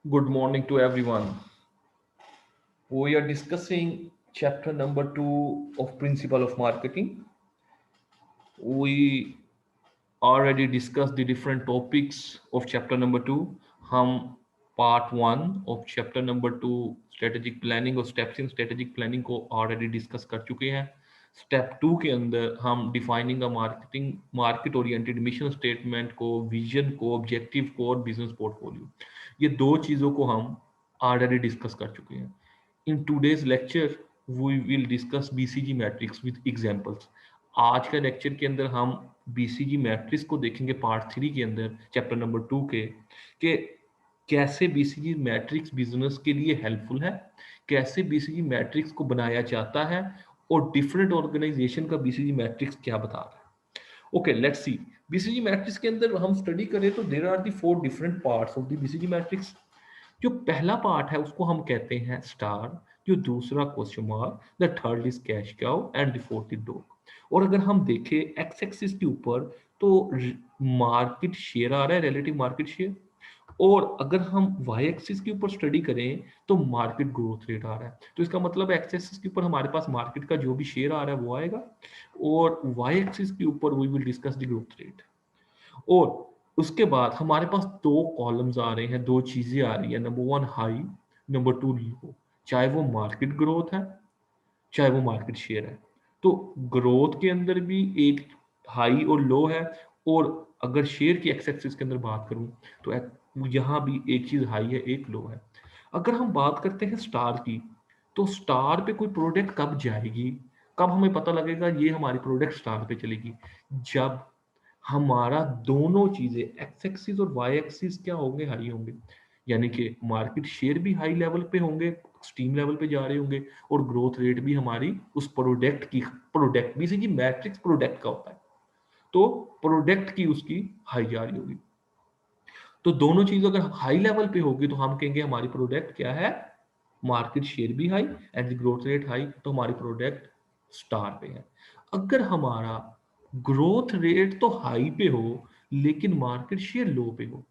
Good morning to everyone. We are discussing chapter number 2 of Principle of Marketing. We already discussed the different topics of chapter number 2. हम part 1 of chapter number 2 strategic planning और steps in strategic planning को already discuss कर चुके हैं. Step 2 के अंदर हम defining a market oriented mission statement को, विजन को, ऑब्जेक्टिव को और बिजनेस पोर्टफोलियो, ये दो चीज़ों को हम ऑलरेडी डिस्कस कर चुके हैं. In today's lecture we will discuss BCG matrix with examples. आज का लेक्चर के अंदर हम बीसीजी मैट्रिक्स को देखेंगे पार्ट 3 के अंदर चैप्टर नंबर 2 के, कि कैसे बीसीजी मैट्रिक्स बिजनेस के लिए हेल्पफुल है, कैसे बीसीजी मैट्रिक्स को बनाया जाता है और डिफरेंट ऑर्गेनाइजेशन का बीसीजी मैट्रिक्स क्या बता रहा है. Okay, let's see. BCG matrix के अंदर हम स्टडी करें तो there are the four different parts of the BCG matrix. जो पहला पार्ट है उसको हम कहते हैं स्टार, जो दूसरा question mark, the third is cash cow and the fourth is dog. और अगर हम देखें एक्स एक्सिस के ऊपर तो मार्केट शेयर आ रहा है, रिलेटिव मार्केट शेयर. और अगर हम वाई एक्सिस के ऊपर स्टडी करें तो मार्केट ग्रोथ रेट आ रहा है. तो इसका मतलब एक्स एक्सिस के ऊपर हमारे पास मार्केट का जो भी शेयर आ रहा है वो आएगा, और वाई एक्सिस के ऊपर we will discuss the growth rate. और उसके बाद हमारे पास दो कॉलम्स आ रहे हैं, दो चीजें आ रही है. Number one high, number two low. चाहे वो मार्केट ग्रोथ है, चाहे वो मार्केट शेयर है. तो ग्रोथ के अंदर भी एक हाई और लो है. और अगर शेयर की एक्स एक्सिस के अंदर बात करूं तो यहाँ भी एक चीज हाई है, एक लो है. अगर हम बात करते हैं स्टार की, तो स्टार पे कोई प्रोडक्ट कब जाएगी, कब हमें पता लगेगा ये हमारी प्रोडक्ट स्टार पे चलेगी? जब हमारा दोनों चीजें एक्स एक्सिस और वाई एक्सिस क्या होंगे, हाई होंगे. यानी कि मार्केट शेयर भी हाई लेवल पे होंगे, स्टीम लेवल पे जा रहे होंगे, और ग्रोथ रेट भी हमारी उस प्रोडक्ट की, प्रोडक्ट बेसिकली मैट्रिक्स प्रोडक्ट का होता है, तो प्रोडक्ट की उसकी हाई जा रही होगी. तो दोनों चीज अगर हाई लेवल पे होगी तो हम कहेंगे हमारी प्रोडक्ट क्या है, मार्केट शेयर भी high and growth rate high, तो हमारी प्रोडक्ट स्टार पे है. अगर हमारा ग्रोथ रेट तो हाई पे हो लेकिन मार्केट शेयर लो पे हो,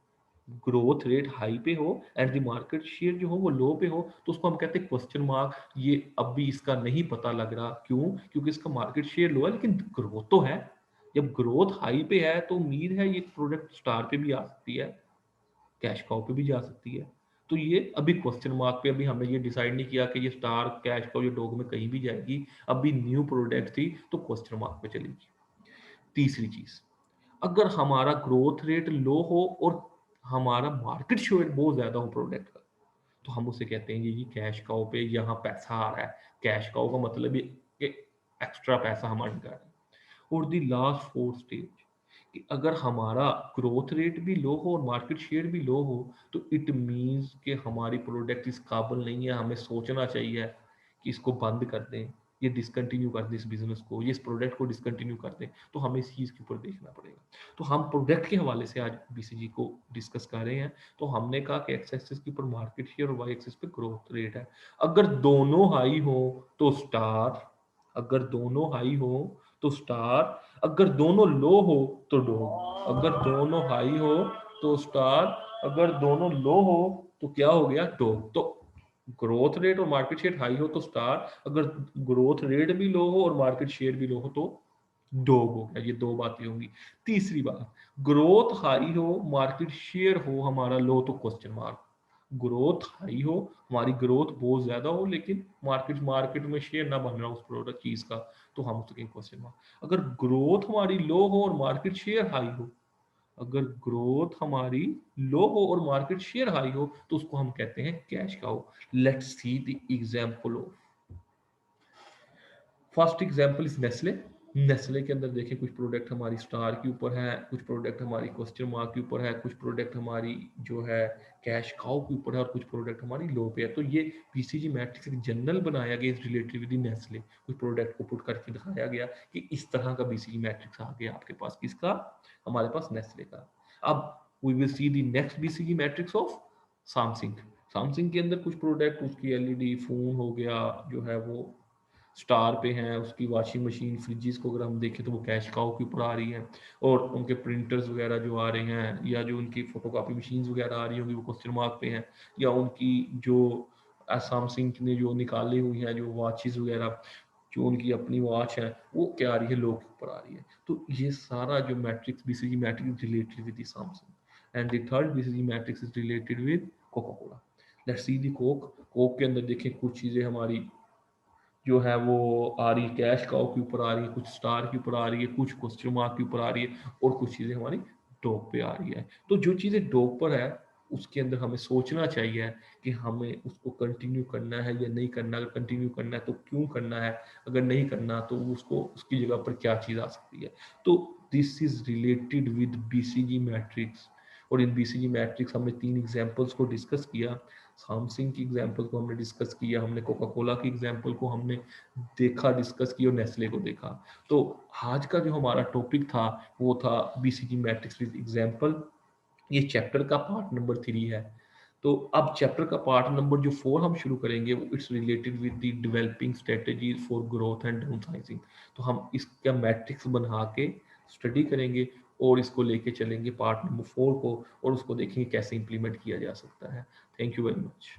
ग्रोथ रेट हाई पे हो एंड द मार्केट शेयर जो हो वो लो पे हो, तो उसको हम कहते हैं क्वेश्चन मार्क. ये अभी इसका नहीं पता लग रहा, क्यों? क्योंकि इसका मार्केट शेयर लो है लेकिन ग्रोथ तो है. जब ग्रोथ हाई पे है तो उम्मीद है ये प्रोडक्ट स्टार पे भी आ सकती है, कैश काउ पे भी जा सकती है. तो ये अभी क्वेश्चन मार्क पे, अभी हमने ये डिसाइड नहीं किया कि ये स्टार, कैश काउ या डॉग में कहीं भी जाएगी. अभी न्यू प्रोडक्ट थी तो क्वेश्चन मार्क पे चलेगी. तीसरी चीज, अगर हमारा ग्रोथ रेट लो हो और हमारा मार्केट शेयर बहुत ज्यादा हो प्रोडक्ट का, तो हम उसे कहते हैं ये कैश काउ पे यहाँ पैसा आ रहा है. कैश काउ का मतलब ये कि एक्स्ट्रा पैसा हमारे निकाल रहा है. और दी लास्ट फोर्थ स्टेज, कि अगर हमारा ग्रोथ रेट भी लो हो और मार्केट शेयर भी लो हो, तो इट मीन्स कि हमारी प्रोडक्ट इस काबिल नहीं है, हमें सोचना चाहिए कि इसको बंद कर दें, ये डिसकंटिन्यू कर दें इस बिजनेस को, ये इस प्रोडक्ट को डिसकंटिन्यू कर दें. तो हमें इस चीज़ के ऊपर देखना पड़ेगा. तो हम प्रोडक्ट के हवाले से आज बीसीजी को डिस्कस कर रहे हैं. तो हमने कहा कि एक्स एक्सिस के ऊपर मार्केट शेयर और वाई एक्सिस पे ग्रोथ रेट है. अगर दोनों हाई हो तो स्टार, अगर दोनों हाई हो तो स्टार, अगर दोनों लो हो तो डॉग. अगर दोनों हाई हो तो स्टार, अगर दोनों लो हो तो क्या हो गया, डॉग. तो ग्रोथ रेट और मार्केट शेयर हाई हो तो स्टार, अगर ग्रोथ रेट भी लो हो और मार्केट शेयर भी लो हो तो डॉग हो गया. ये दो बातें होंगी. तीसरी बात, ग्रोथ हाई हो मार्केट शेयर हो हमारा लो तो क्वेश्चन मार्क. ग्रोथ हाई हो, हमारी ग्रोथ बहुत ज्यादा हो लेकिन मार्केट मार्केट में शेयर ना बन रहा उस प्रोडक्ट चीज का, तो हम उसके क्वेश्चन मार्क. अगर ग्रोथ हमारी लो हो और मार्केट शेयर हाई हो, अगर ग्रोथ हमारी लो हो और मार्केट शेयर हाई हो तो उसको हम कहते हैं cash cow. Let's see the example of, first example is Nestle. Nestle के अंदर देखिए कुछ प्रोडक्ट हमारी स्टार के ऊपर है, कुछ प्रोडक्ट हमारी क्वेश्चन मार्क के ऊपर है, कुछ प्रोडक्ट हमारी जो है कैश काउ के ऊपर है, और कुछ प्रोडक्ट हमारी लो पे है. तो ये पीसीजी मैट्रिक्स एक जनरल बनाया गया इस रिलेटेड विद नेस्ले. कुछ प्रोडक्ट को पुट करके दिखाया गया कि इस तरह का बीसीजी मैट्रिक्स आ गया आपके पास. किसका? हमारे पास नेस्ले का. अब we will see the next BCG matrix of Samsung. Samsung के अंदर कुछ प्रोडक्ट, उसकी एलईडी फोन हो गया जो है वो स्टार पे हैं, उसकी वॉशिंग मशीन, फ्रिजेस को अगर हम देखें तो वो कैश काउ के ऊपर आ रही हैं, और उनके प्रिंटर्स वगैरह जो आ रहे हैं या जो उनकी फोटोकॉपी मशीन्स वगैरह आ रही होंगी वो क्वेश्चन मार्क पे हैं, या उनकी जो सैमसंग ने जो निकाली हुई हैं जो वॉचेस वगैरह, जो उनकी अपनी वॉच है वो क्या आ रही है, लो के ऊपर आ रही है। तो ये सारा जो matrix BCG matrix related with the Samsung. And the third BCG matrix is related with Coca Cola. Let's see the Coke. Coke के अंदर देखें कुछ चीज़ें हमारी जो है वो आ रही है कैश काउ के ऊपर आ रही है, कुछ स्टार के ऊपर आ रही है, कुछ क्वेश्चन मार्क के ऊपर आ रही है, और कुछ चीज़ें हमारी डॉग पे आ रही है। तो जो चीज़ें डॉग पर है उसके अंदर हमें सोचना चाहिए कि हमें उसको कंटिन्यू करना है या नहीं करना। अगर कंटिन्यू करना है तो क्यों करना है, अगर नहीं करना तो उसको उसकी जगह पर क्या चीज़ आ सकती है। तो this is related with BCG matrix. और इन बीसीजी मैट्रिक्स हमने 3 एग्जांपल्स को डिस्कस किया। सैमसंग की एग्जांपल को हमने डिस्कस किया, हमने कोका कोला की एग्जांपल को हमने देखा, डिस्कस किया, और नेस्ले को देखा। तो आज का जो हमारा टॉपिक था वो था बीसीजी मैट्रिक्स विद एग्जांपल। ये चैप्टर का पार्ट नंबर 3 है। तो अब चैप्टर का पार्ट नंबर जो 4 हम शुरू करेंगे वो it's related with the developing strategies for growth and downsizing. तो हम इसका मैट्रिक्स बना के स्टडी करेंगे और इसको लेके चलेंगे पार्ट नंबर 4 को, और उसको देखेंगे कैसे इंप्लीमेंट किया जा सकता है। Thank you very much.